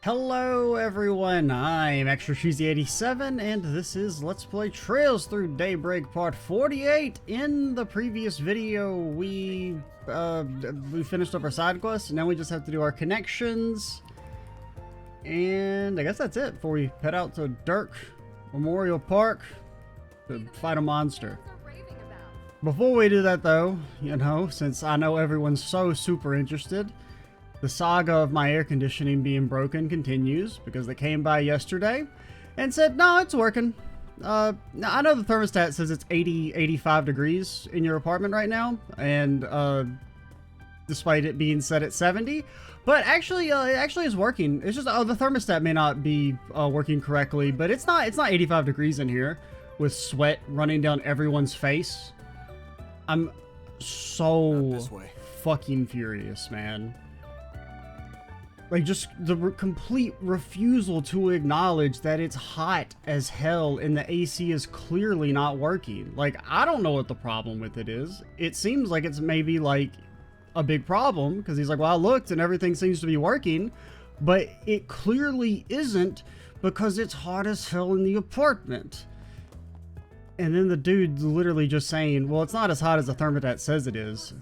Hello everyone, I'm Extra Cheesy 87 and this is Let's Play Trails Through Daybreak Part 48. In the previous video we finished up our side quests and now we just have to do our connections. And I guess that's it before we head out to Dirk Memorial Park to fight a monster. Before we do that though, you know, since I know everyone's so super interested, the saga of my air conditioning being broken continues because they came by yesterday and said, no, it's working. I know the thermostat says it's 85 degrees in your apartment right now, and despite it being set at 70, but actually, it actually is working. It's just, the thermostat may not be working correctly, but it's not 85 degrees in here with sweat running down everyone's face. I'm so fucking furious, man. Like, just the complete refusal to acknowledge that it's hot as hell and the AC is clearly not working. Like, I don't know what the problem with it is. It seems like it's maybe, like, a big problem, because he's like, well, I looked and everything seems to be working, but it clearly isn't because it's hot as hell in the apartment. And then the dude literally just saying, well, it's not as hot as the thermostat says it is.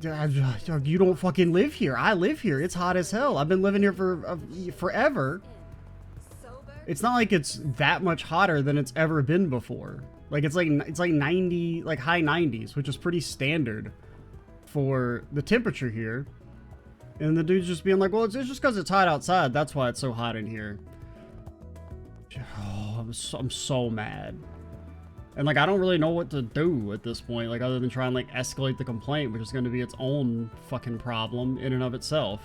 You don't fucking live here. I live here. It's hot as hell. I've been living here for forever. It's not like it's that much hotter than it's ever been before. Like it's like 90, like high 90s, which is pretty standard for the temperature here. And the dude's just being like, well, it's just because it's hot outside. That's why it's so hot in here. Oh, I'm so mad. And, like, I don't really know what to do at this point, like, other than try and, like, escalate the complaint, which is going to be its own fucking problem in and of itself.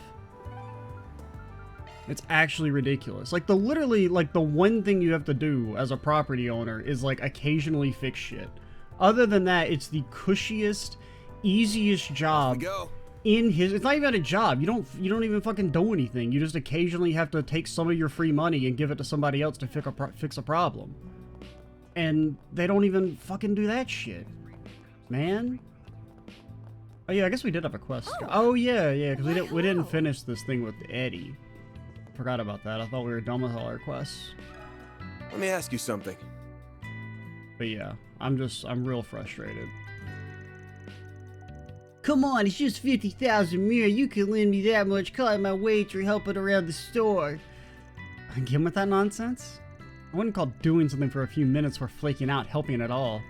It's actually ridiculous. Like, literally, like, the one thing you have to do as a property owner is, like, occasionally fix shit. Other than that, it's the cushiest, easiest job in his... It's not even a job. You don't even fucking do anything. You just occasionally have to take some of your free money and give it to somebody else to fix a problem. And they don't even fucking do that shit, man. Oh yeah, I guess we did have a quest. Oh yeah, because we didn't finish this thing with Eddie. Forgot about that. I thought we were done with all our quests. Let me ask you something. But yeah, I'm real frustrated. Come on, it's just 50,000 mirror. You can lend me that much, cutting my wage or helping around the store. Again with that nonsense? I wouldn't call doing something for a few minutes for flaking out helping at all.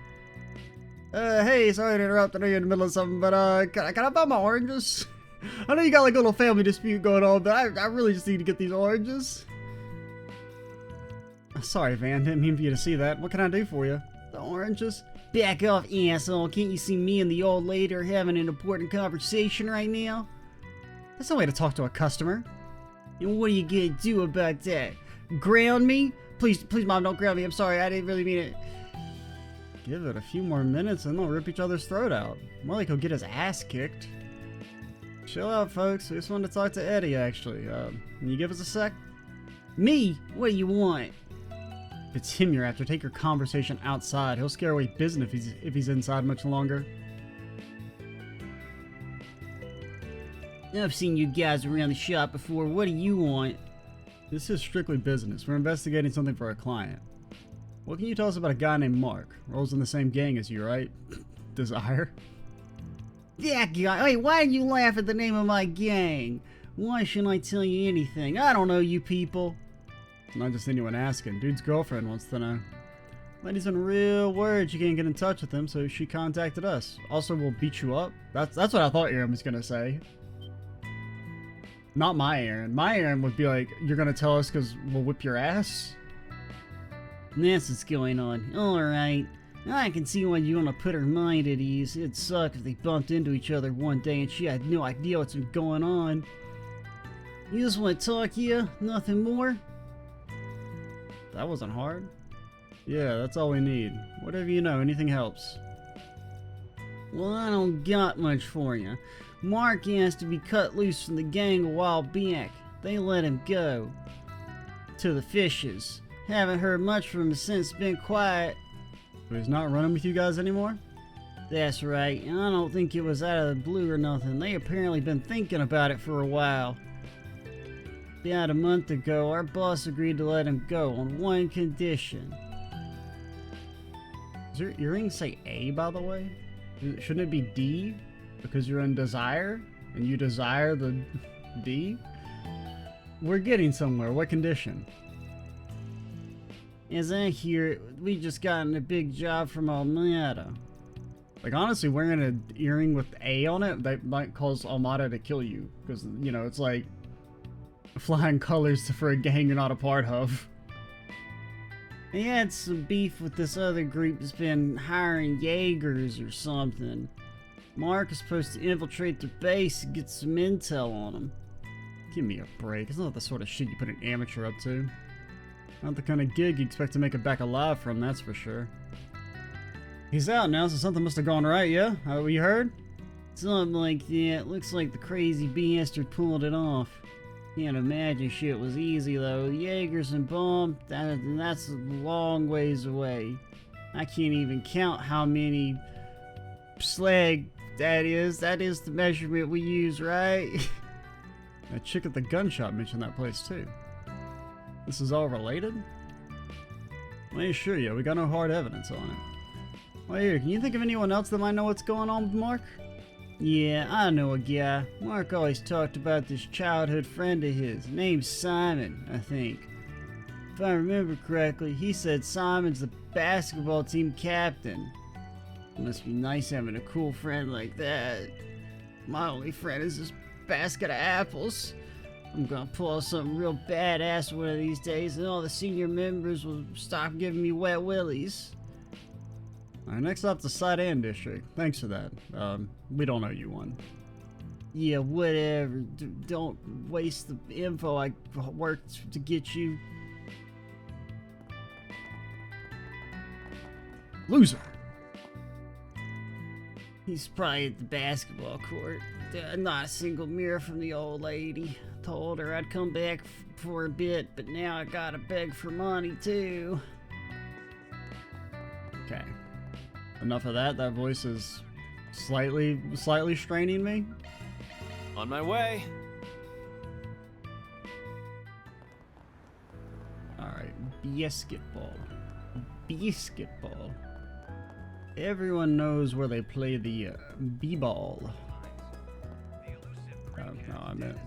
Hey, sorry to interrupt. I know you're in the middle of something, but can I buy my oranges? I know you got like a little family dispute going on, but I really just need to get these oranges. Sorry, Van, didn't mean for you to see that. What can I do for you? The oranges? Back off, asshole. Can't you see me and the old lady are having an important conversation right now? That's no way to talk to a customer. And what are you gonna do about that? Ground me? Please, Mom, don't ground me. I'm sorry. I didn't really mean it. Give it a few more minutes and they'll rip each other's throat out. More like he'll get his ass kicked. Chill out, folks. We just wanted to talk to Eddie, actually. Can you give us a sec? Me? What do you want? If it's him you're after, take your conversation outside. He'll scare away business if he's inside much longer. I've seen you guys around the shop before. What do you want? This is strictly business. We're investigating something for a client. What can you tell us about a guy named Mark? Rolls in the same gang as you, right? Desire? That guy. Hey, why do you laugh at the name of my gang? Why shouldn't I tell you anything? I don't know you people. It's not just anyone asking. Dude's girlfriend wants to know. Lady's been real worried she can't get in touch with him, so she contacted us. Also, we'll beat you up. That's what I thought Aaron was gonna say. Not my Aaron. My Aaron would be like, you're gonna tell us because we'll whip your ass? That's what's going on. Alright. I can see why you want to put her mind at ease. It'd suck if they bumped into each other one day and she had no idea what's been going on. You just want to talk here? Nothing more? That wasn't hard. Yeah, that's all we need. Whatever you know, anything helps. Well, I don't got much for you. Mark asked to be cut loose from the gang a while back. They let him go. To the fishes. Haven't heard much from him since, been quiet. But he's not running with you guys anymore? That's right, and I don't think it was out of the blue or nothing. They apparently been thinking about it for a while. About a month ago, our boss agreed to let him go on one condition. Does your earring say A, by the way? Shouldn't it be D? Because you're in desire? And you desire the D? We're getting somewhere. What condition? As I hear it, we just gotten a big job from Almada. Like, honestly, wearing an earring with A on it, that might cause Almada to kill you. Because, you know, it's like flying colors for a gang you're not a part of. He had some beef with this other group that's been hiring Jaegers or something. Mark is supposed to infiltrate their base and get some intel on them. Give me a break. It's not the sort of shit you put an amateur up to. Not the kind of gig you expect to make it back alive from, that's for sure. He's out now, so something must have gone right, yeah? What you heard? Something like that. Looks like the crazy bastard pulled it off. Can't imagine shit was easy though. Jaegers and bomb, that's a long ways away. I can't even count how many slag that is. That is the measurement we use, right? That chick at the gun shop mentioned that place too. This is all related? I ain't sure yet. We got no hard evidence on it. Well, here, can you think of anyone else that might know what's going on with Mark? Yeah, I know a guy. Mark always talked about this childhood friend of his, named Simon, I think. If I remember correctly, he said Simon's the basketball team captain. It must be nice having a cool friend like that. My only friend is this basket of apples. I'm gonna pull off something real badass one of these days, and all the senior members will stop giving me wet willies. Alright, next up, the Side End District. Thanks for that. We don't owe you one. Yeah, whatever. Don't waste the info I worked to get you. Loser! He's probably at the basketball court. Not a single mirror from the old lady. Told her I'd come back for a bit, but now I gotta beg for money too. Okay. Enough of that. That voice is slightly straining me. On my way. Alright, basketball. Basketball. Everyone knows where they play the b-ball. No, I meant.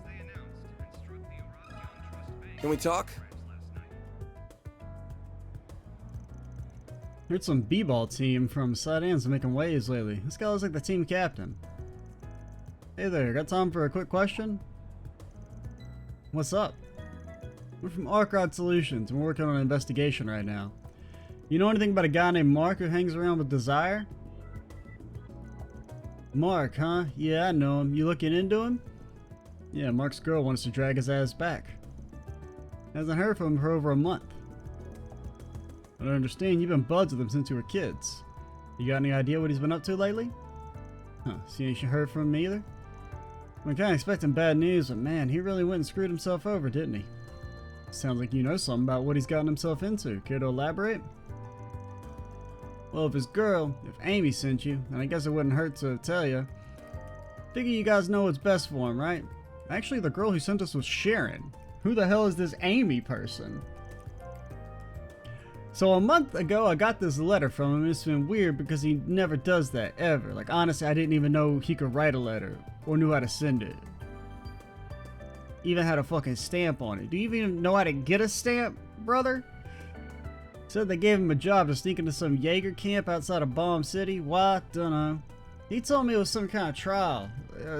Can we talk? Heard some b-ball team from Side Ends making waves lately. This guy looks like the team captain. Hey there, got time for a quick question? What's up? We're from Arkrod Solutions and we're working on an investigation right now. You know anything about a guy named Mark who hangs around with Desire? Mark, huh? Yeah, I know him. You looking into him? Yeah, Mark's girl wants to drag his ass back. Hasn't heard from him for over a month. I don't understand, you've been buds with him since you were kids. You got any idea what he's been up to lately? Huh, see anything you heard from him either? I'm kinda expecting bad news, but man, he really went and screwed himself over, didn't he? Sounds like you know something about what he's gotten himself into. Care to elaborate? Well, if his girl, if Amy sent you, then I guess it wouldn't hurt to tell you. Figure you guys know what's best for him, right? Actually, the girl who sent us was Sharon. Who the hell is this Amy person? So a month ago, I got this letter from him. It's been weird because he never does that, ever. Like, honestly, I didn't even know he could write a letter or knew how to send it. Even had a fucking stamp on it. Do you even know how to get a stamp, brother? Said they gave him a job to sneak into some Jaeger camp outside of Bomb City. Why? Dunno. He told me it was some kind of trial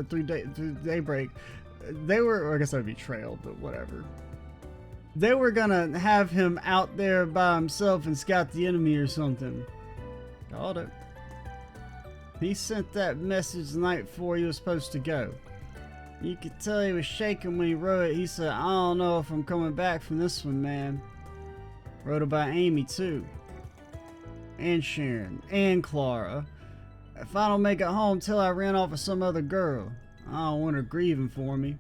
through Daybreak. They were, or I guess that would be trailed, but whatever. They were gonna have him out there by himself and scout the enemy or something. Got it. He sent that message the night before he was supposed to go. You could tell he was shaking when he wrote it. He said, I don't know if I'm coming back from this one, man. Wrote about Amy too. And Sharon. And Clara. If I don't make it home till I ran off with some other girl. I don't want her grieving for me.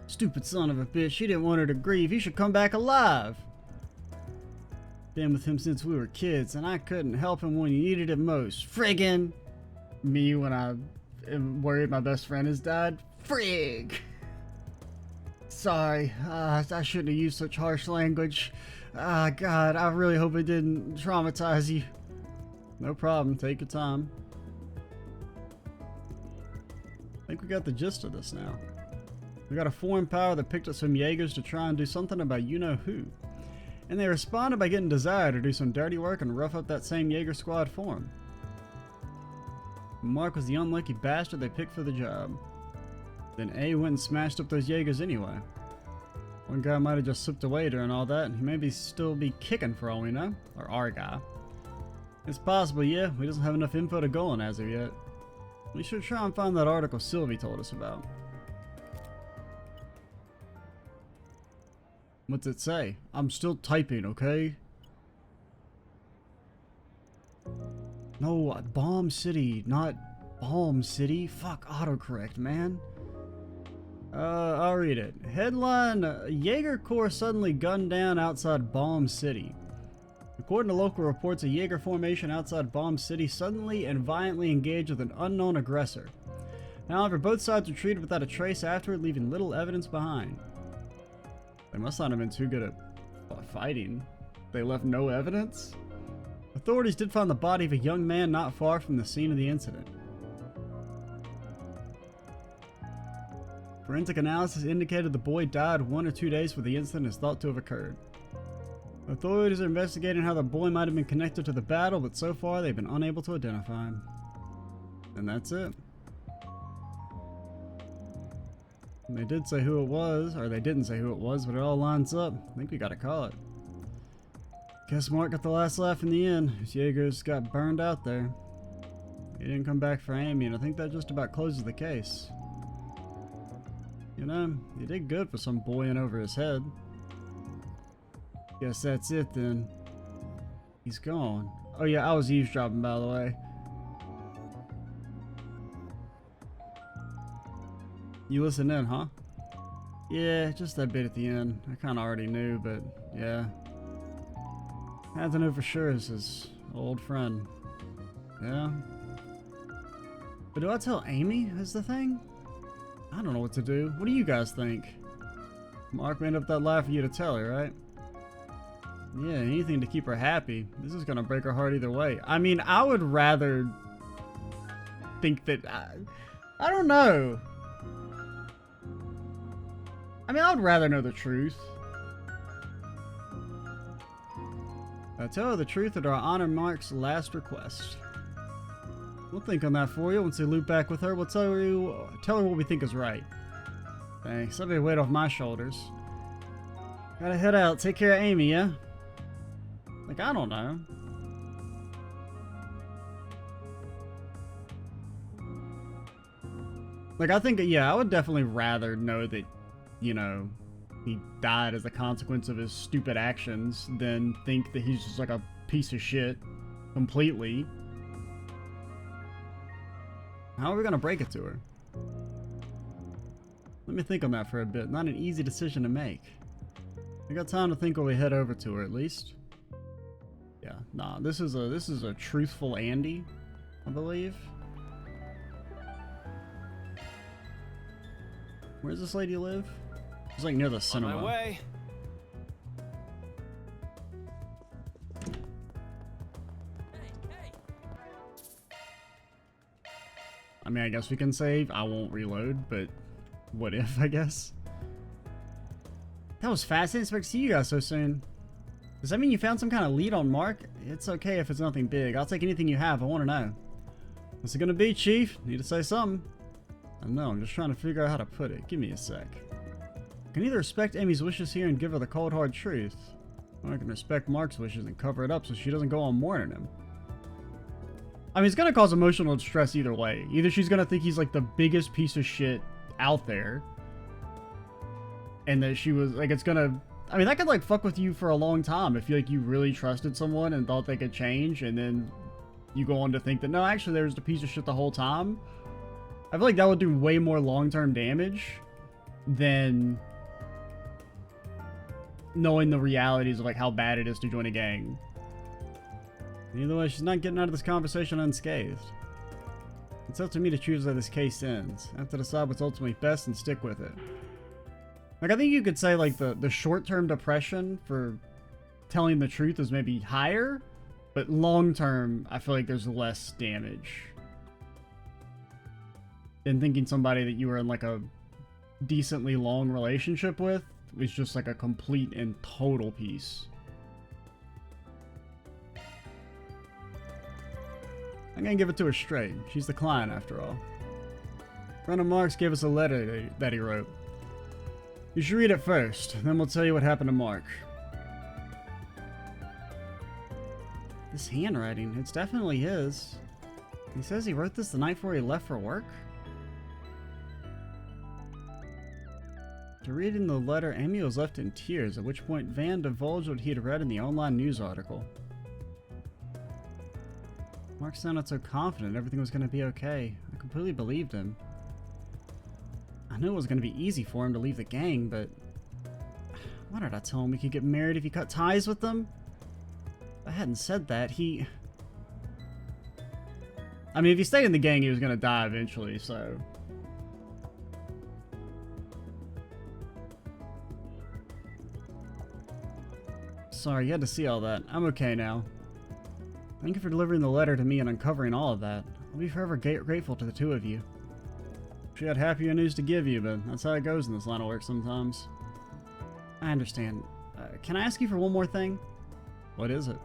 Stupid son of a bitch. She didn't want her to grieve. He should come back alive. Been with him since we were kids, and I couldn't help him when he needed it most. Friggin' me when I am worried my best friend has died. Frig! sorry. I shouldn't have used such harsh language. God, I really hope it didn't traumatize you. No problem. Take your time. I think we got the gist of this now. We got a foreign power that picked up some Jaegers to try and do something about you-know-who. And they responded by getting Desire to do some dirty work and rough up that same Jaeger squad for him. Mark was the unlucky bastard they picked for the job. Then A went and smashed up those Jaegers anyway. One guy might have just slipped away during all that, and he may still be kicking for all we know. Or our guy. It's possible, yeah. We doesn't have enough info to go on as of yet. We should try and find that article Sylvie told us about. What's it say? I'm still typing, okay? No, Bomb City, not Balm City. Fuck, autocorrect, man. I'll read it. Headline, Jaeger Corps suddenly gunned down outside Balm City. According to local reports, a Jaeger formation outside Balm City suddenly and violently engaged with an unknown aggressor. However, both sides retreated without a trace afterward, leaving little evidence behind. They must not have been too good at fighting. They left no evidence? Authorities did find the body of a young man not far from the scene of the incident. Forensic analysis indicated the boy died 1 or 2 days before the incident is thought to have occurred. Authorities are investigating how the boy might have been connected to the battle, but so far they've been unable to identify him. And that's it. And they did say who it was, or they didn't say who it was, but it all lines up. I think we gotta call it. Guess Mark got the last laugh in the end. His Jaegers got burned out there. He didn't come back for Amy, and I think that just about closes the case. You know, he did good for some boy in over his head. Guess that's it then. He's gone. Oh yeah, I was eavesdropping, by the way. You listen in, huh? Yeah, just that bit at the end. I kinda already knew, but yeah. Had to know for sure is his old friend. Yeah. But do I tell Amy is the thing? I don't know what to do. What do you guys think? Mark made up that lie for you to tell her, right? Yeah, anything to keep her happy. This is gonna break her heart either way. I mean, I would rather think that... I don't know. I mean, I would rather know the truth. Tell her the truth at our honor Mark's last request. We'll think on that for you. Once we loop back with her, we'll tell her what we think is right. Thanks. That'll be a weight off my shoulders. Gotta head out. Take care of Amy, yeah? Like, I don't know. Like, I think, yeah, I would definitely rather know that, you know, he died as a consequence of his stupid actions than think that he's just like a piece of shit completely. How are we gonna break it to her? Let me think on that for a bit. Not an easy decision to make. We got time to think while we head over to her, at least. Yeah, nah, this is a truthful Andy, I believe. Where does this lady live? She's like near the cinema. On my way. I mean, I guess we can save. I won't reload, but what if, I guess? That was fast. I didn't expect to see you guys so soon. Does that mean you found some kind of lead on Mark? It's okay if it's nothing big. I'll take anything you have. I want to know. What's it gonna be, Chief? Need to say something. I know, I'm just trying to figure out how to put it. Give me a sec. I can either respect Amy's wishes here and give her the cold hard truth, or I can respect Mark's wishes and cover it up so she doesn't go on mourning him. I mean, it's gonna cause emotional distress either way. Either she's gonna think he's like the biggest piece of shit out there, and that she was like, it's gonna, I mean, that could like fuck with you for a long time if you like you really trusted someone and thought they could change, and then you go on to think that no, actually there was a piece of shit the whole time. I feel like that would do way more long-term damage than knowing the realities of like how bad it is to join a gang. Either way, she's not getting out of this conversation unscathed. It's up to me to choose how this case ends. I have to decide what's ultimately best and stick with it. Like, I think you could say, like, the short-term depression for telling the truth is maybe higher, but long-term, I feel like there's less damage than thinking somebody that you were in, like, a decently long relationship with was just, like, a complete and total piece. I'm gonna give it to her straight. She's the client, after all. Friend of Mark's gave us a letter that he wrote. You should read it first, then we'll tell you what happened to Mark. This handwriting, it's definitely his. He says he wrote this the night before he left for work? After reading the letter, Amy was left in tears, at which point Van divulged what he had read in the online news article. Mark sounded so confident everything was going to be okay. I completely believed him. I knew it was going to be easy for him to leave the gang, but... Why did I tell him we could get married if he cut ties with them? If I hadn't said that, he... I mean, if he stayed in the gang, he was going to die eventually, so... Sorry, you had to see all that. I'm okay now. Thank you for delivering the letter to me and uncovering all of that. I'll be forever grateful to the two of you. She had happier news to give you, but that's how it goes in this line of work sometimes. I understand. Can I ask you for one more thing? What is it?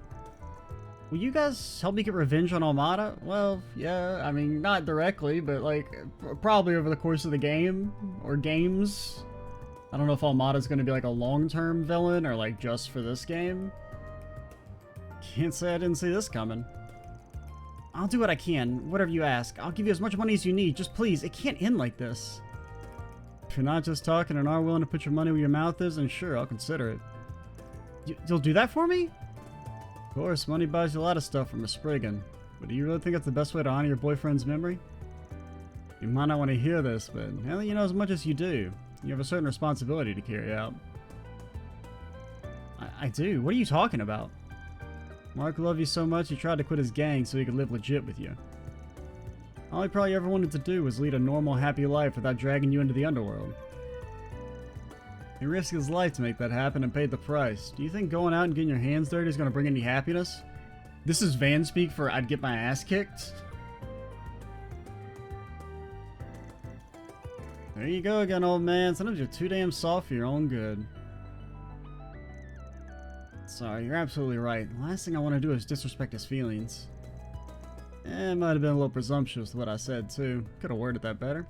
Will you guys help me get revenge on Almada? Well, yeah, I mean, not directly, but like, probably over the course of the game, or games. I don't know if Almada's gonna be like a long-term villain, or like just for this game. Can't say I didn't see this coming. I'll do what I can, whatever you ask. I'll give you as much money as you need, just please, it can't end like this. If you're not just talking and are willing to put your money where your mouth is, then sure, I'll consider it. You'll do that for me? Of course, money buys you a lot of stuff from a Spriggan, but do you really think that's the best way to honor your boyfriend's memory? You might not want to hear this, but now that you know as much as you do, you have a certain responsibility to carry out. I do? What are you talking about? Mark loved you so much he tried to quit his gang so he could live legit with you. All he probably ever wanted to do was lead a normal, happy life without dragging you into the underworld. He risked his life to make that happen and paid the price. Do you think going out and getting your hands dirty is going to bring any happiness? This is Van speak for I'd get my ass kicked? There you go again, old man. Sometimes you're too damn soft for your own good. Sorry, you're absolutely right. The last thing I want to do is disrespect his feelings. It might have been a little presumptuous what I said, too. Could have worded that better.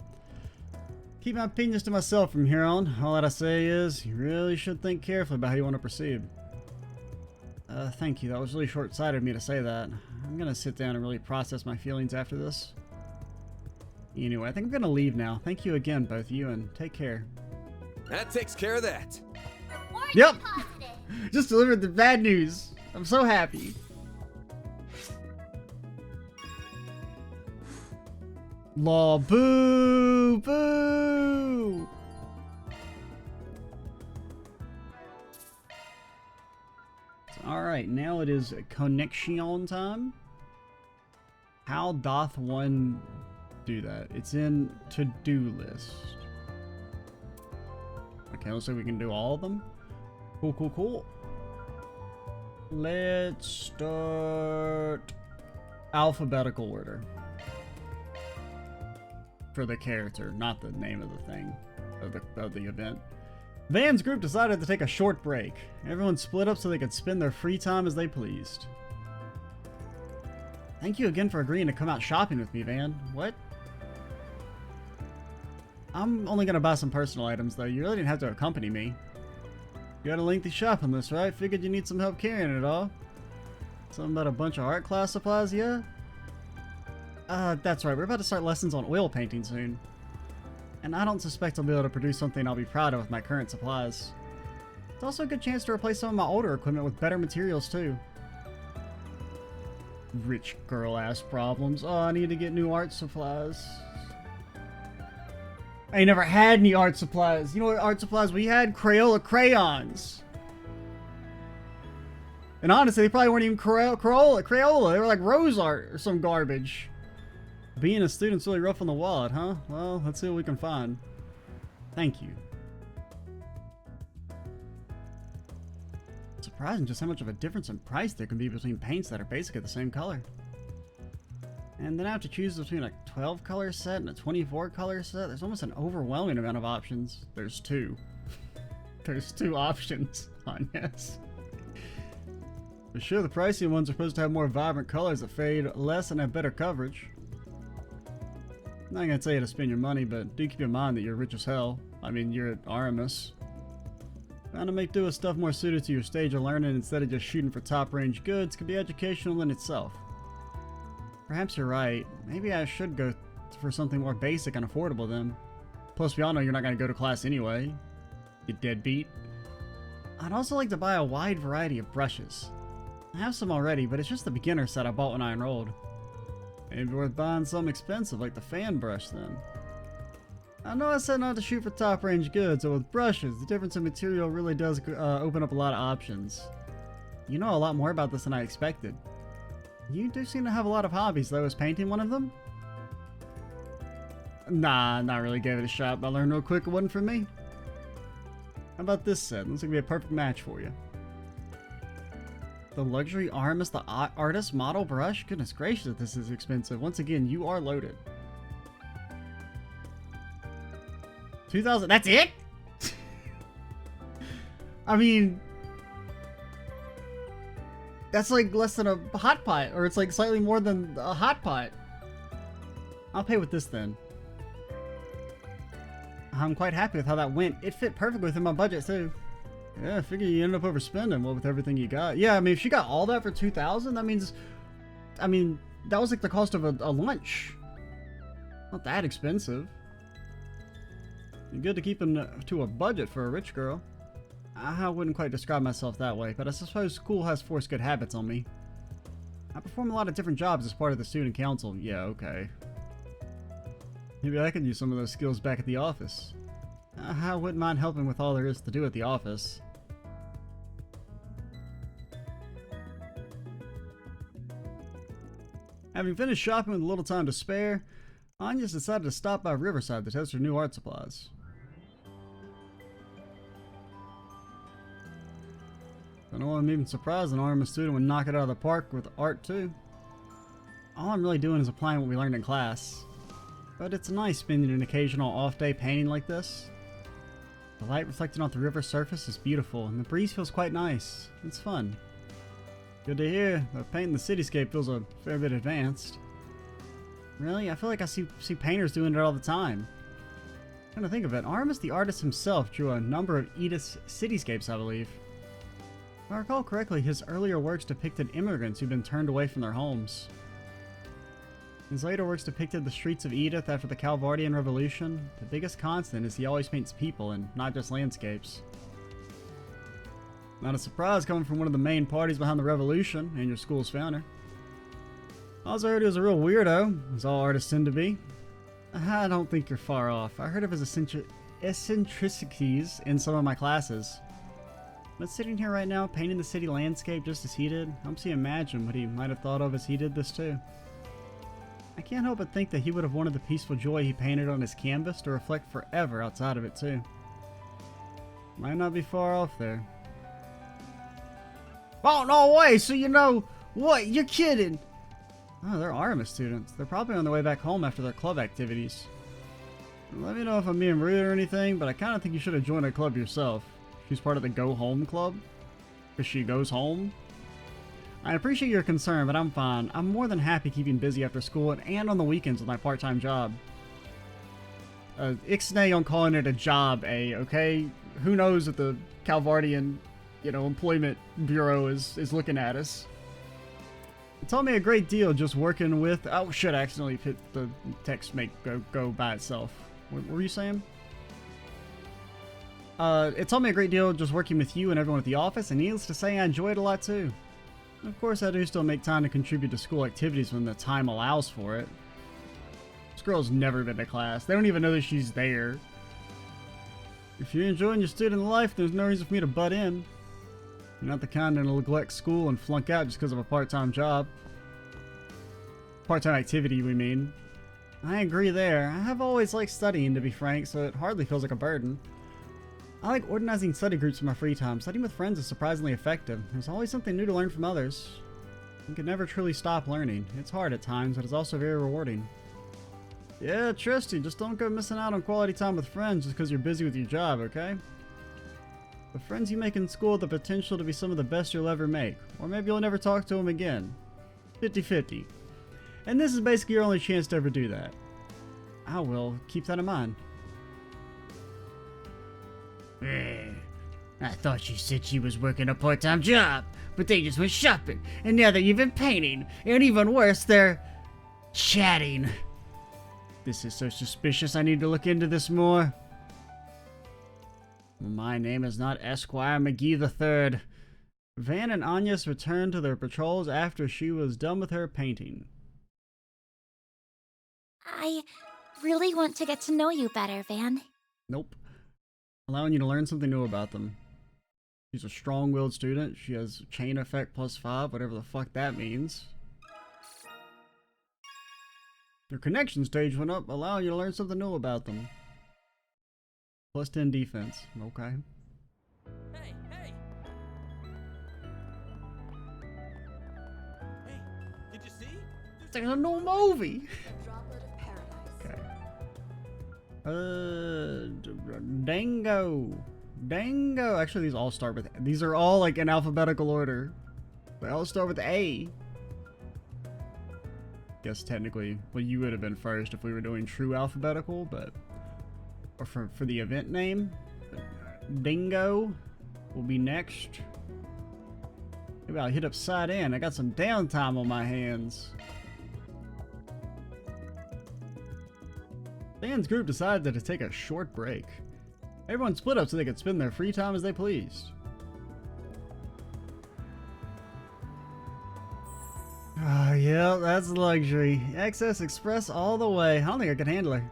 Keep my opinions to myself from here on. All that I say is, you really should think carefully about how you want to proceed. Thank you. That was really short-sighted of me to say that. I'm gonna sit down and really process my feelings after this. Anyway, I think I'm gonna leave now. Thank you again, both of you, and take care. That takes care of that. Yep! Just delivered the bad news. I'm so happy. Law, boo, boo. Alright, now it is connection time. How doth one do that? It's in to-do list. Okay, let's see if we can do all of them. Cool, cool, cool. Let's start alphabetical order. For the character, not the name of the thing, of the event. Van's group decided to take a short break. Everyone split up so they could spend their free time as they pleased. Thank you again for agreeing to come out shopping with me, Van. What? I'm only gonna buy some personal items, though. You really didn't have to accompany me. You had a lengthy shopping list, right? Figured you need some help carrying it all. Something about a bunch of art class supplies, yeah? That's right. We're about to start lessons on oil painting soon. And I don't suspect I'll be able to produce something I'll be proud of with my current supplies. It's also a good chance to replace some of my older equipment with better materials, too. Rich girl-ass problems. Oh, I need to get new art supplies. I ain't never had any art supplies. You know what art supplies we had? Crayola crayons. And honestly, they probably weren't even Crayola. They were like rose art or some garbage. Being a student's really rough on the wallet, huh? Well, let's see what we can find. Thank you. It's surprising just how much of a difference in price there can be between paints that are basically the same color. And then I have to choose between a 12 color set and a 24 color set. There's almost an overwhelming amount of options. There's two. There's two options, Agnès. For sure, the pricey ones are supposed to have more vibrant colors that fade less and have better coverage. I'm not gonna tell you to spend your money, but do keep in mind that you're rich as hell. I mean, you're at Aramis. Trying to make do with stuff more suited to your stage of learning instead of just shooting for top range goods can be educational in itself. Perhaps you're right. Maybe I should go for something more basic and affordable then. Plus, we all know you're not gonna go to class anyway. You deadbeat. I'd also like to buy a wide variety of brushes. I have some already, but it's just the beginner set I bought when I enrolled. Maybe worth buying something expensive like the fan brush then. I know I said not to shoot for top range goods, but with brushes, the difference in material really does open up a lot of options. You know a lot more about this than I expected. You do seem to have a lot of hobbies though. Is painting one of them? Nah, not really gave it a shot, but I learned real quick it wasn't for me. How about this set? Looks like it'd be a perfect match for you. The luxury Aramis the artist model brush? Goodness gracious, this is expensive. Once again, you are loaded. 2,000, that's it? I mean, that's like less than a hot pot, or it's like slightly more than a hot pot. I'll pay with this then. I'm quite happy with how that went. It fit perfectly within my budget too. Yeah, I figure you ended up overspending well with everything you got. Yeah, I mean, if she got all that for 2,000, that means, I mean, that was like the cost of a lunch. Not that expensive. Good to keep them to a budget for a rich girl. I wouldn't quite describe myself that way, but I suppose school has forced good habits on me. I perform a lot of different jobs as part of the student council. Yeah, okay. Maybe I could use some of those skills back at the office. I wouldn't mind helping with all there is to do at the office. Having finished shopping with a little time to spare, Agnès decided to stop by Riverside to test her new art supplies. I know I'm even surprised an Aramis student would knock it out of the park with art too. All I'm really doing is applying what we learned in class. But it's nice spending an occasional off day painting like this. The light reflecting off the river surface is beautiful and the breeze feels quite nice. It's fun. Good to hear. The painting the cityscape feels a fair bit advanced. Really? I feel like I see painters doing it all the time. Trying to think of it, Aramis the artist himself drew a number of Edith's cityscapes, I believe. If I recall correctly, his earlier works depicted immigrants who'd been turned away from their homes. His later works depicted the streets of Edith after the Calvardian Revolution. The biggest constant is he always paints people and not just landscapes. Not a surprise coming from one of the main parties behind the revolution and your school's founder. I also heard he was a real weirdo, as all artists tend to be. I don't think you're far off. I heard of his eccentricities in some of my classes. But sitting here right now, painting the city landscape just as he did, I'm seeing imagine what he might have thought of as he did this too. I can't help but think that he would have wanted the peaceful joy he painted on his canvas to reflect forever outside of it too. Might not be far off there. Oh, no way! So you know, what? You're kidding! Oh, they're Aramis students. They're probably on their way back home after their club activities. Let me know if I'm being rude or anything, but I kind of think you should have joined a club yourself. She's part of the Go Home Club? Because she goes home? I appreciate your concern, but I'm fine. I'm more than happy keeping busy after school and on the weekends with my part-time job. Ixnay on calling it a job, okay? Who knows if the Calvardian, Employment Bureau is looking at us. It taught me a great deal just working with... Oh shit, I accidentally hit the text go by itself. What were you saying? It taught me a great deal just working with you and everyone at the office, and needless to say, I enjoyed it a lot too. Of course, I do still make time to contribute to school activities when the time allows for it. This girl's never been to class. They don't even know that she's there. If you're enjoying your student life, there's no reason for me to butt in. You're not the kind to neglect school and flunk out just because of a part-time job. Part-time activity, we mean. I agree there. I have always liked studying, to be frank, so it hardly feels like a burden. I like organizing study groups in my free time. Studying with friends is surprisingly effective. There's always something new to learn from others. You can never truly stop learning. It's hard at times, but it's also very rewarding. Yeah, Tristy, just don't go missing out on quality time with friends just because you're busy with your job, okay? The friends you make in school have the potential to be some of the best you'll ever make. Or maybe you'll never talk to them again. 50-50. And this is basically your only chance to ever do that. I will keep that in mind. I thought she said she was working a part-time job, but they just went shopping, and now they're even painting, and even worse, they're chatting. This is so suspicious, I need to look into this more. My name is not Esquire McGee III. Van and Agnès returned to their patrols after she was done with her painting. I really want to get to know you better, Van. Nope. Allowing you to learn something new about them. She's a strong-willed student. She has chain effect +5, whatever the fuck that means. Their connection stage went up, allowing you to learn something new about them. +10 defense. Okay. Hey, hey! Hey, did you see? It's like a new movie! Droplet of paradise. Okay. Dingo. Dingo. Actually, these all start with... These are all, like, in alphabetical order. They all start with A. Guess technically, well, you would have been first if we were doing true alphabetical, but... Or for the event name. Dingo will be next. Maybe I'll hit upside in. I got some downtime on my hands. Dan's group decided to take a short break. Everyone split up so they could spend their free time as they pleased. Ah, yeah, that's luxury. Access Express all the way. I don't think I could handle her.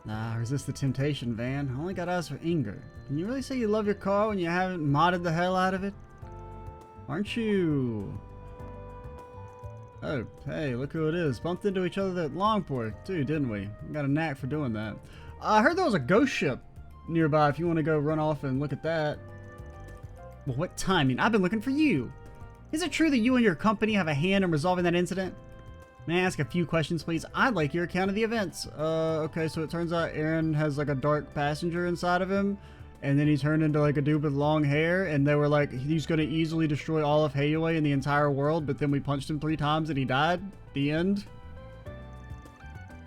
Nah, resist the temptation, Van. I only got eyes for Inger. Can you really say you love your car when you haven't modded the hell out of it? Aren't you? Oh, hey, look who it is. Bumped into each other at Longport, too, didn't we? Got a knack for doing that. I heard there was a ghost ship nearby if you want to go run off and look at that. Well, what timing? I've been looking for you. Is it true that you and your company have a hand in resolving that incident? May I ask a few questions, please? I'd like your account of the events. Okay, so it turns out Aaron has like a dark passenger inside of him, and then he turned into like a dude with long hair, and they were like, he's gonna easily destroy all of Hayway and the entire world, but then we punched him 3 times and he died? The end?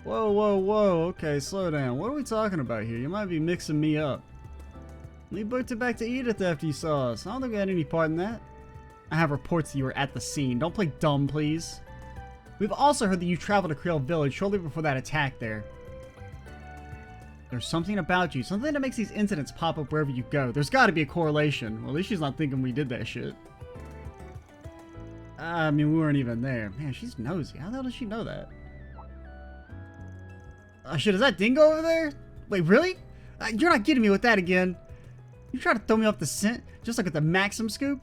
Whoa, whoa, whoa, okay, slow down. What are we talking about here? You might be mixing me up. We booked it back to Edith after you saw us. I don't think we had any part in that. I have reports that you were at the scene. Don't play dumb, please. We've also heard that you traveled to Creel Village shortly before that attack there. There's something about you, something that makes these incidents pop up wherever you go. There's got to be a correlation. Well, at least she's not thinking we did that shit. I mean, we weren't even there. Man, she's nosy. How the hell does she know that? Oh shit, is that Dingo over there? Wait, really? You're not getting me with that again. You try to throw me off the scent, just like with the Maxim scoop?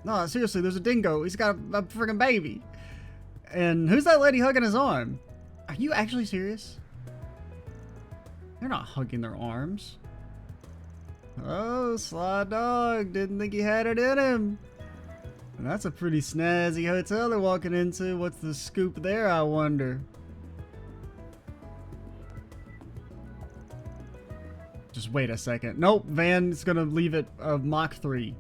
No, seriously, there's a Dingo. He's got a friggin' baby. And who's that lady hugging his arm? Are you actually serious? They're not hugging their arms. Oh, sly dog. Didn't think he had it in him. And that's a pretty snazzy hotel they're walking into. What's the scoop there, I wonder? Just wait a second. Nope, Van's gonna leave it Mach 3.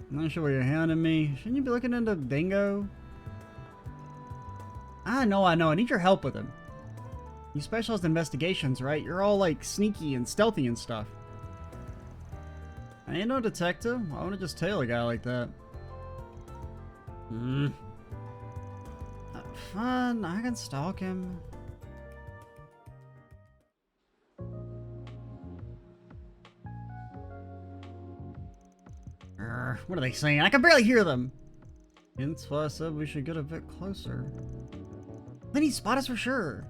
I'm not sure where you're hounding me. Shouldn't you be looking into Dingo? I know. I need your help with him. You specialize in investigations, right? You're all like sneaky and stealthy and stuff. I ain't no detective. Why would I just tail a guy like that? Fine, I can stalk him. What are they saying? I can barely hear them. Hence why I said we should get a bit closer. Then he spot us for sure.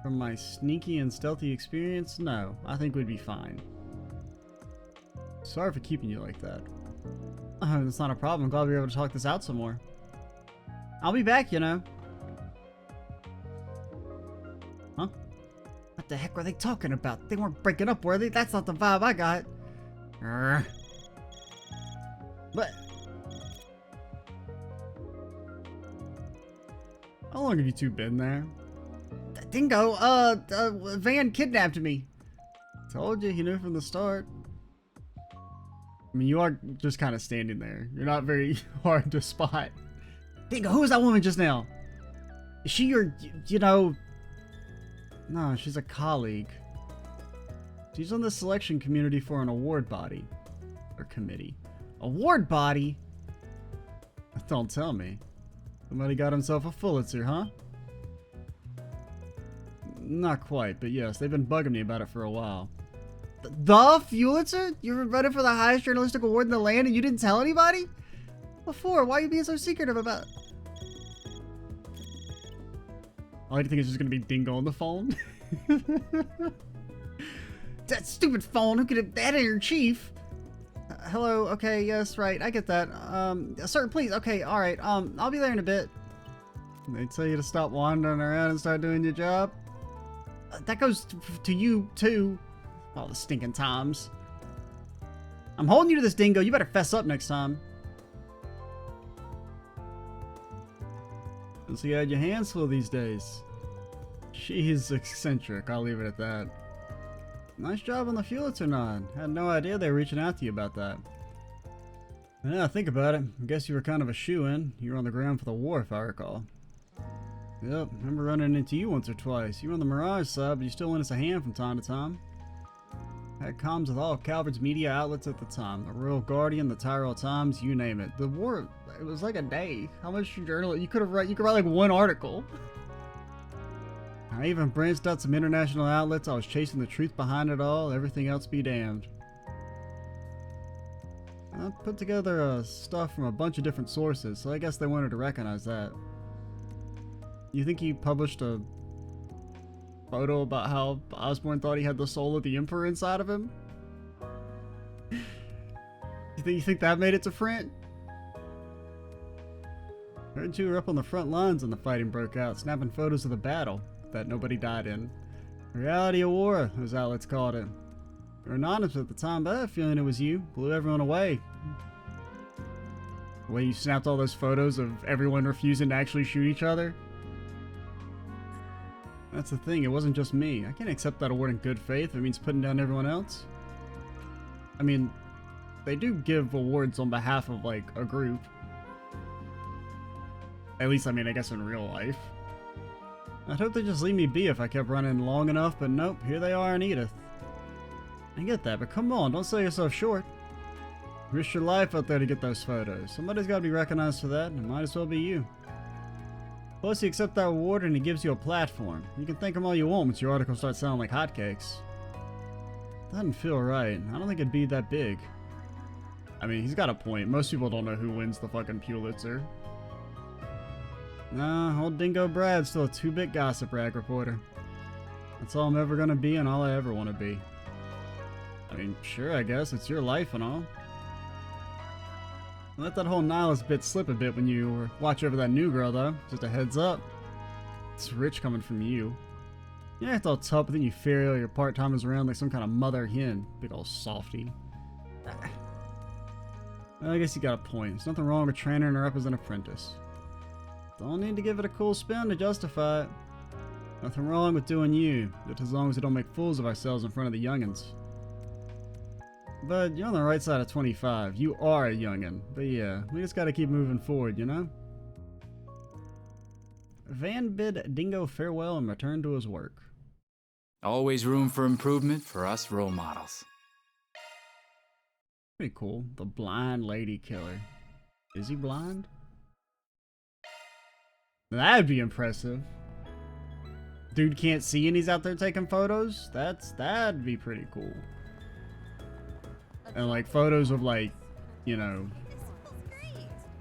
From my sneaky and stealthy experience, no. I think we'd be fine. Sorry for keeping you like that. Oh, that's not a problem. I'm glad we were able to talk this out some more. I'll be back, you know. Huh? the heck were they talking about? They weren't breaking up, were they? That's not the vibe I got. But how long have you two been there? Dingo, Van kidnapped me. Told you, he knew from the start. I mean, you are just kind of standing there. You're not very hard to spot. Dingo, who was that woman just now? Is she your, you know... No, she's a colleague. She's on the selection community for an award body. Or committee. Award body? Don't tell me. Somebody got himself a Pulitzer, huh? Not quite, but yes, they've been bugging me about it for a while. The Pulitzer? You were running for the highest journalistic award in the land and you didn't tell anybody? Before, why are you being so secretive about it? All I think is just gonna be Dingo on the phone. That stupid phone, who could have that in your chief? Hello, okay, yes, right, I get that. Sir, please, okay, alright, I'll be there in a bit. They tell you to stop wandering around and start doing your job? That goes to you, too. All the stinking times. I'm holding you to this, Dingo. You better fess up next time. So you had your hands full these days. She's eccentric, I'll leave it at that. Nice job on the Pulitzer nod. Had no idea they were reaching out to you about that. Yeah, think about it. I guess you were kind of a shoo-in. You were on the ground for the war, if I recall. Yep, remember running into you once or twice. You were on the Mirage side, but you still lent us a hand from time to time. Had comms with all Calvert's media outlets at the time. The Royal Guardian, the Tyrrell Times, you name it. The war, it was like a day. How much journal? You could write like one article. I even branched out some international outlets. I was chasing the truth behind it all. Everything else be damned. I put together stuff from a bunch of different sources, so I guess they wanted to recognize that. You think he published a photo about how Osborn thought he had the soul of the Emperor inside of him? You think that made it to print? Heard you were up on the front lines when the fighting broke out, snapping photos of the battle that nobody died in. Reality of war, those outlets called it. You were anonymous at the time, but I had a feeling it was you. Blew everyone away. The way you snapped all those photos of everyone refusing to actually shoot each other. That's the thing, it wasn't just me. I can't accept that award in good faith if it means putting down everyone else. I mean, they do give awards on behalf of, like, a group. At least, I mean, I guess in real life. I'd hope they'd just leave me be if I kept running long enough, but nope, here they are in Edith. I get that, but come on, don't sell yourself short. Risk your life out there to get those photos. Somebody's got to be recognized for that, and it might as well be you. Plus, you accept that award and it gives you a platform. You can thank him all you want once your article starts sounding like hotcakes. Doesn't feel right. I don't think it'd be that big. I mean, he's got a point. Most people don't know who wins the fucking Pulitzer. Nah, old Dingo Brad's still a 2-bit gossip rag reporter. That's all I'm ever gonna be and all I ever want to be. I mean, sure, I guess. It's your life and all. Let that whole nihilist bit slip a bit when you watch over that new girl, though. Just a heads up. It's rich coming from you. You act all tough, but then you ferry all your part-timers around like some kind of mother hen. Big old softy. Well, I guess you got a point. There's nothing wrong with training her up as an apprentice. Don't need to give it a cool spin to justify it. Nothing wrong with doing you, just as long as we don't make fools of ourselves in front of the youngins. But you're on the right side of 25. You are a youngin'. But yeah, we just gotta keep moving forward, you know? Van bid Dingo farewell and returned to his work. Always room for improvement for us role models. Pretty cool. The blind lady killer. Is he blind? That'd be impressive. Dude can't see and he's out there taking photos? That'd be pretty cool. And like photos of like, you know,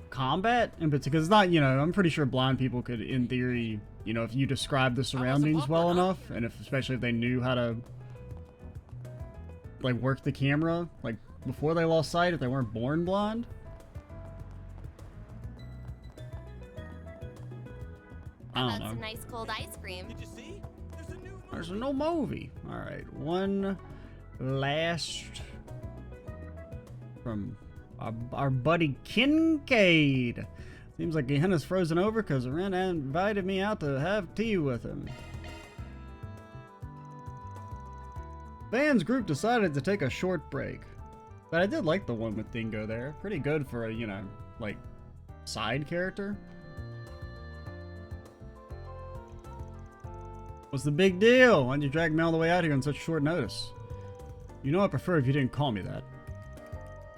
combat, and because it's not, you know, I'm pretty sure blind people could, in theory, you know, if you describe the surroundings well enough, and especially if they knew how to like work the camera, like before they lost sight, if they weren't born blind. I don't know. Some nice cold ice cream. Did you see? There's a new There's no movie. Alright, one last from our buddy Kincaid. Seems like Gehenna's frozen over because Ren invited me out to have tea with him. Van's group decided to take a short break. But I did like the one with Dingo there. Pretty good for a, you know, like, side character. What's the big deal? Why'd you drag me all the way out here on such short notice? You know I prefer if you didn't call me that.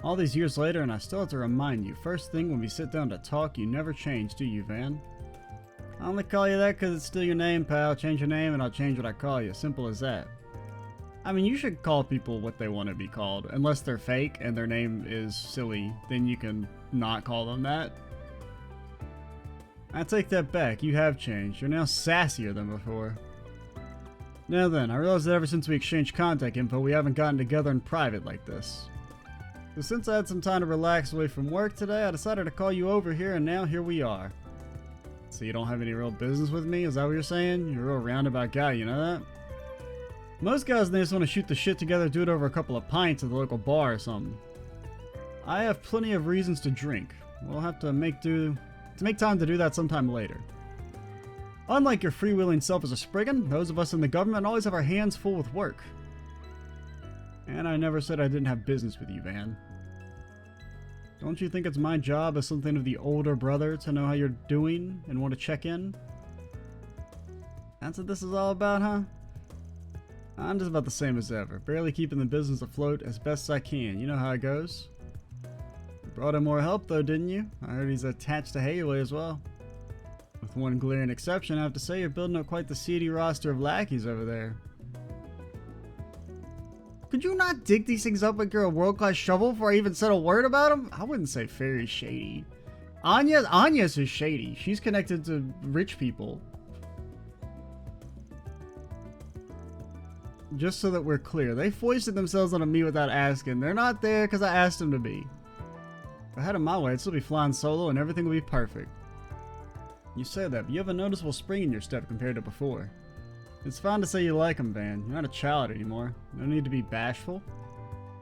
All these years later, and I still have to remind you, first thing when we sit down to talk, you never change, do you, Van? I only call you that because it's still your name, pal. Change your name and I'll change what I call you. Simple as that. I mean, you should call people what they want to be called. Unless they're fake and their name is silly, then you can not call them that. I take that back. You have changed. You're now sassier than before. Now then, I realize that ever since we exchanged contact info, we haven't gotten together in private like this. So since I had some time to relax away from work today, I decided to call you over here, and now here we are. So you don't have any real business with me? Is that what you're saying? You're a real roundabout guy, you know that? Most guys, they just want to shoot the shit together, do it over a couple of pints at the local bar or something. I have plenty of reasons to drink. We'll have to make time to do that sometime later. Unlike your freewheeling self as a Spriggan, those of us in the government always have our hands full with work. And I never said I didn't have business with you, Van. Don't you think it's my job as something of the older brother to know how you're doing and want to check in? That's what this is all about, huh? I'm just about the same as ever, barely keeping the business afloat as best I can. You know how it goes. You brought in more help though, didn't you? I heard he's attached to Haley as well. With one glaring exception, I have to say you're building up quite the seedy roster of lackeys over there. Could you not dig these things up like you're a world-class shovel before I even said a word about them? I wouldn't say very shady. Agnès is shady. She's connected to rich people. Just so that we're clear, they foisted themselves onto me without asking. They're not there because I asked them to be. If I had it my way, I'd still be flying solo and everything would be perfect. You say that, but you have a noticeable spring in your step compared to before. It's fine to say you like him, Van. You're not a child anymore. No need to be bashful.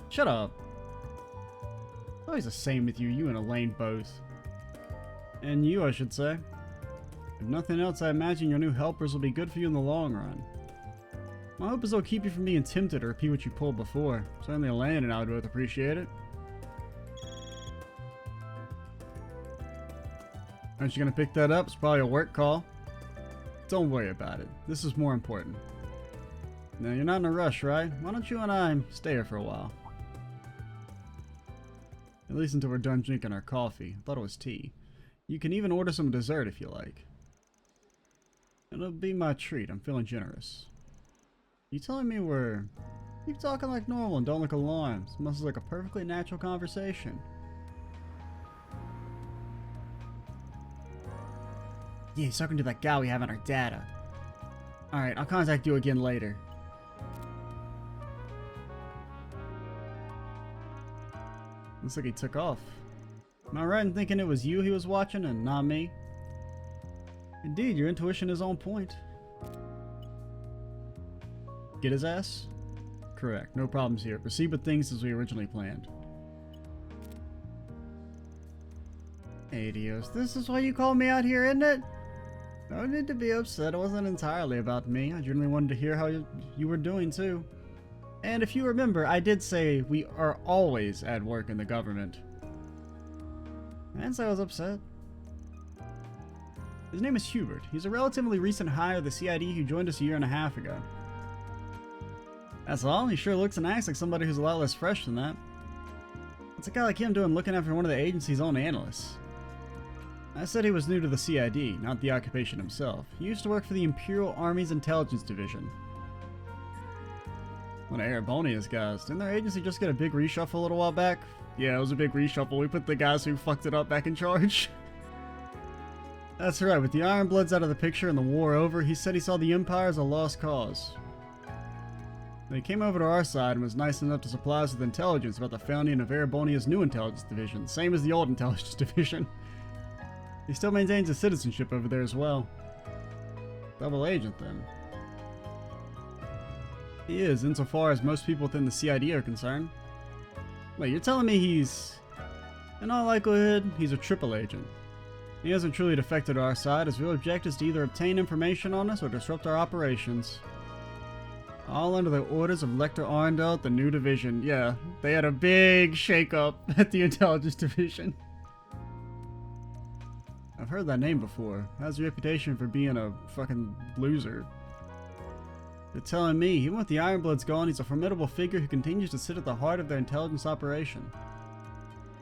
Shut up. It's always the same with you. You and Elaine both. And you, I should say. If nothing else, I imagine your new helpers will be good for you in the long run. My hope is they'll keep you from being tempted to repeat what you pulled before. Certainly Elaine and I would both appreciate it. Aren't you gonna pick that up? It's probably a work call. Don't worry about it. This is more important. Now, you're not in a rush, right? Why don't you and I stay here for a while? At least until we're done drinking our coffee. I thought it was tea. You can even order some dessert if you like. It'll be my treat. I'm feeling generous. You telling me we're... Keep talking like normal and don't look alarmed. This must look like a perfectly natural conversation. Yeah, he's talking to that guy we have in our data. Alright, I'll contact you again later. Looks like he took off. Am I right in thinking it was you he was watching and not me? Indeed, your intuition is on point. Get his ass? Correct, no problems here. Proceed with things as we originally planned. Hey, Dios, this is why you called me out here, isn't it? No need to be upset. It wasn't entirely about me. I generally wanted to hear how you were doing, too. And if you remember, I did say we are always at work in the government. I didn't say I was upset. His name is Hubert. He's a relatively recent hire of the CID who joined us a year and a half ago. That's all? He sure looks and acts like somebody who's a lot less fresh than that. What's a guy like him doing looking after one of the agency's own analysts? I said he was new to the CID, not the occupation himself. He used to work for the Imperial Army's Intelligence Division. One of Erebonia's guys. Didn't their agency just get a big reshuffle a little while back? Yeah, it was a big reshuffle. We put the guys who fucked it up back in charge. That's right, with the Ironbloods out of the picture and the war over, he said he saw the Empire as a lost cause. He came over to our side and was nice enough to supply us with intelligence about the founding of Erebonia's new intelligence division, same as the old intelligence division. He still maintains his citizenship over there as well. Double agent, then. He is, insofar as most people within the CID are concerned. Wait, you're telling me he's... In all likelihood, he's a triple agent. He hasn't truly defected to our side. His real objective is to either obtain information on us or disrupt our operations. All under the orders of Lecter Arndell at the new division. Yeah, they had a big shake-up at the intelligence division. I've heard that name before. Has a reputation for being a fucking loser. They're telling me, even with the Ironbloods gone, he's a formidable figure who continues to sit at the heart of their intelligence operation.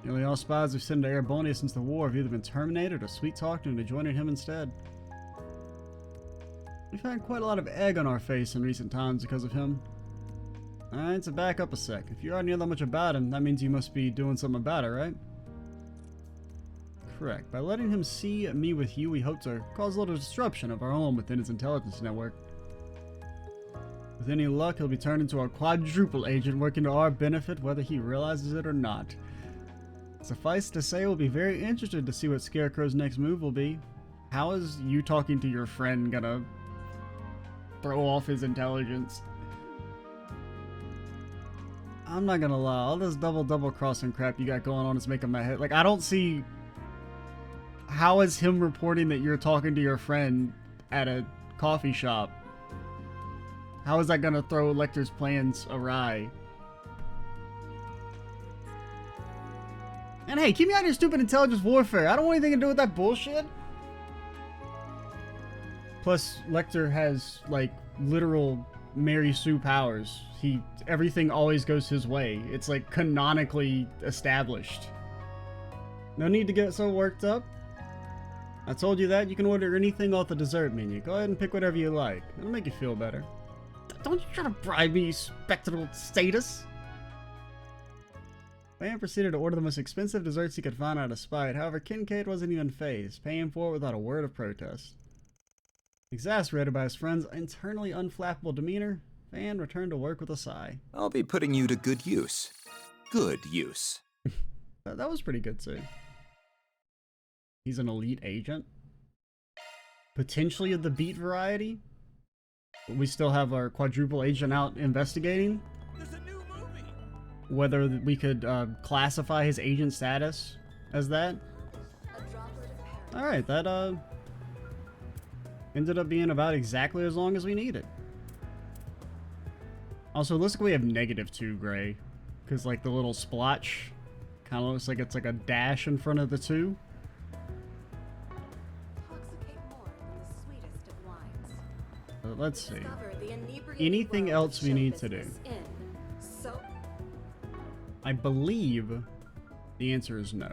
Nearly all spies we've sent to Erebonia since the war have either been terminated or sweet-talked into joining him instead. We've had quite a lot of egg on our face in recent times because of him. Alright, so back up a sec. If you already know that much about him, that means you must be doing something about it, right? Correct. By letting him see me with you, we hope to cause a little disruption of our own within his intelligence network. With any luck, he'll be turned into a quadruple agent working to our benefit, whether he realizes it or not. Suffice to say, we'll be very interested to see what Scarecrow's next move will be. How is you talking to your friend gonna throw off his intelligence? I'm not gonna lie, all this double crossing crap you got going on is making my head... Like, I don't see... How is him reporting that you're talking to your friend at a coffee shop? How is that gonna throw Lecter's plans awry? And hey, keep me out of your stupid intelligence warfare. I don't want anything to do with that bullshit. Plus, Lecter has, like, literal Mary Sue powers. Everything always goes his way. It's, like, canonically established. No need to get so worked up. I told you that. You can order anything off the dessert menu. Go ahead and pick whatever you like. It'll make you feel better. Don't you try to bribe me, you spectral status. Van proceeded to order the most expensive desserts he could find out of spite. However, Kincaid wasn't even fazed, paying for it without a word of protest. Exasperated by his friend's internally unflappable demeanor, Van returned to work with a sigh. I'll be putting you to good use. Good use. That was pretty good too. He's an elite agent. Potentially of the beat variety. But we still have our quadruple agent out investigating. There's a new movie. Whether we could classify his agent status as that. Alright, that ended up being about exactly as long as we needed. Also, it looks like we have -2 gray. Because, like, the little splotch kind of looks like it's like a dash in front of the 2. Let's see. Anything else we need to do? I believe the answer is no.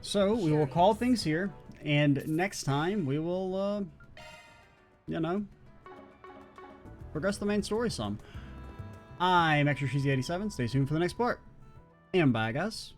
So, we will call things here. And next time, we will, you know, progress the main story some. I'm Extra Cheesy 87. Stay tuned for the next part. And bye, guys.